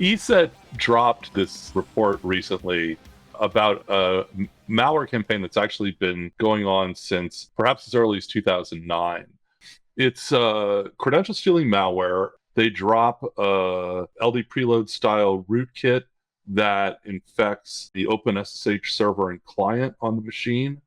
ESET dropped this report recently about a malware campaign that's actually been going on since perhaps as early as 2009. It's credential stealing malware. They drop a LD preload style rootkit that infects the OpenSSH server and client on the machine,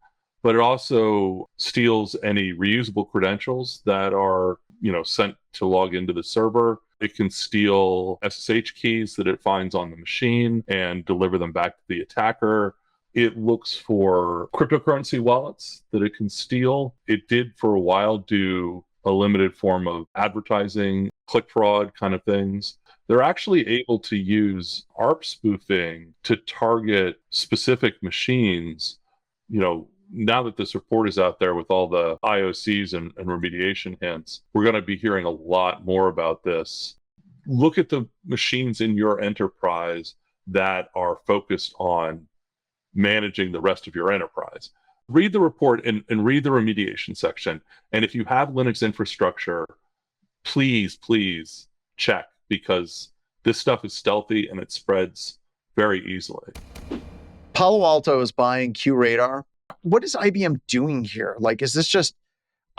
but it also steals any reusable credentials that are, sent to log into the server. It can steal SSH keys that it finds on the machine and deliver them back to the attacker. It looks for cryptocurrency wallets that it can steal. It did for a while do a limited form of advertising, click fraud kind of things. They're actually able to use ARP spoofing to target specific machines. Now that this report is out there with all the IOCs and remediation hints, we're going to be hearing a lot more about this. Look at the machines in your enterprise that are focused on managing the rest of your enterprise. Read the report and read the remediation section. And if you have Linux infrastructure, please check, because this stuff is stealthy and it spreads very easily. Palo Alto is buying QRadar. What is IBM doing here? Like, is this just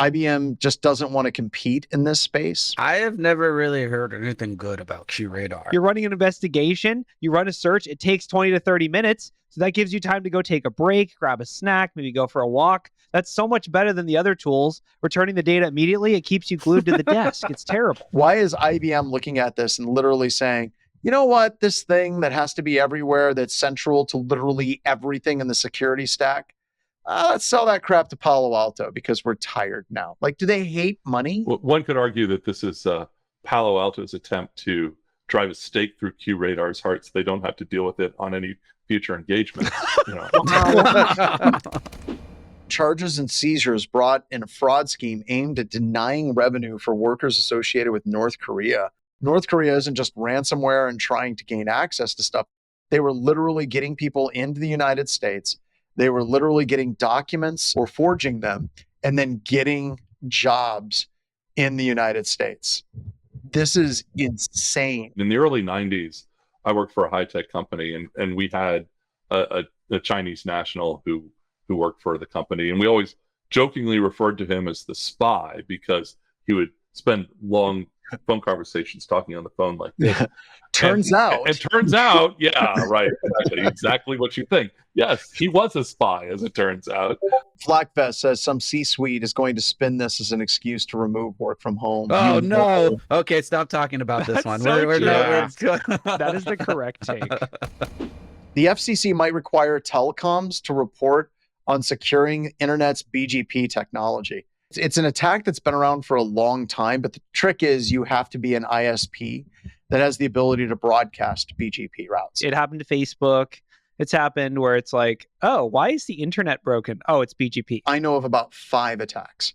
IBM just doesn't want to compete in this space? I have never really heard anything good about QRadar. You're running an investigation, you run a search, it takes 20 to 30 minutes. So that gives you time to go take a break, grab a snack, maybe go for a walk. That's so much better than the other tools. Returning the data immediately, it keeps you glued to the desk. It's terrible. Why is IBM looking at this and literally saying, you know what, this thing that has to be everywhere, that's central to literally everything in the security stack, let's sell that crap to Palo Alto because we're tired now. Like, do they hate money? Well, one could argue that this is Palo Alto's attempt to drive a stake through QRadar's heart so they don't have to deal with it on any future engagement. Charges and seizures brought in a fraud scheme aimed at denying revenue for workers associated with North Korea. North Korea isn't just ransomware and trying to gain access to stuff. They were literally getting people into the United States. They were literally getting documents or forging them and then getting jobs in the United States. This is insane. In the early 90s, I worked for a high-tech company, and we had a Chinese national who worked for the company. And we always jokingly referred to him as the spy because he would spend long phone conversations talking on the phone like this. Turns out, yeah, right. Exactly what you think. Yes, he was a spy, as it turns out. Flackfest says some C-suite is going to spin this as an excuse to remove work from home. Oh, no. Okay, stop talking about this one. That is the correct take. The FCC might require telecoms to report on securing internet's BGP technology. It's an attack that's been around for a long time, but the trick is you have to be an ISP that has the ability to broadcast BGP routes. It happened to Facebook. It's happened where it's like, oh, why is the internet broken? Oh, it's BGP. I know of about 5 attacks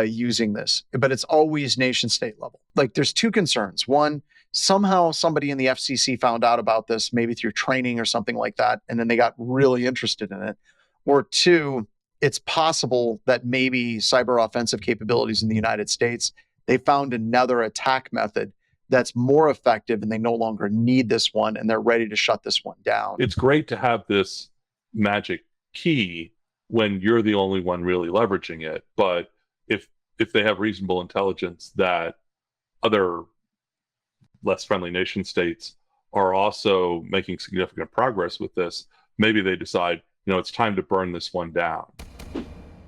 using this, but it's always nation state level. Like, there's 2 concerns. One, somehow somebody in the FCC found out about this, maybe through training or something like that, and then they got really interested in it. Or 2, it's possible that maybe cyber offensive capabilities in the United States, they found another attack method that's more effective and they no longer need this one and they're ready to shut this one down. It's great to have this magic key when you're the only one really leveraging it. But if they have reasonable intelligence that other less friendly nation states are also making significant progress with this, maybe they decide, it's time to burn this one down.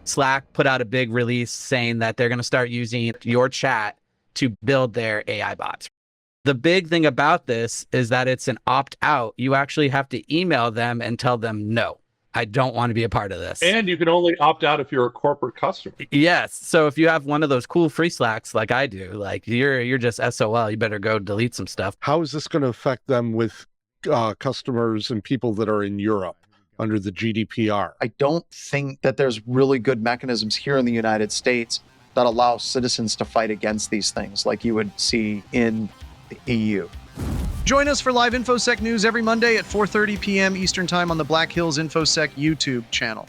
Slack put out a big release saying that they're going to start using your chat to build their AI bots. The big thing about this is that it's an opt-out. You actually have to email them and tell them, no, I don't want to be a part of this. And you can only opt out if you're a corporate customer. Yes. So if you have one of those cool free Slacks like I do, like you're just SOL, you better go delete some stuff. How is this going to affect them with customers and people that are in Europe under the GDPR? I don't think that there's really good mechanisms here in the United States that allow citizens to fight against these things like you would see in the EU. Join us for live InfoSec news every Monday at 4:30 p.m. Eastern Time on the Black Hills InfoSec YouTube channel.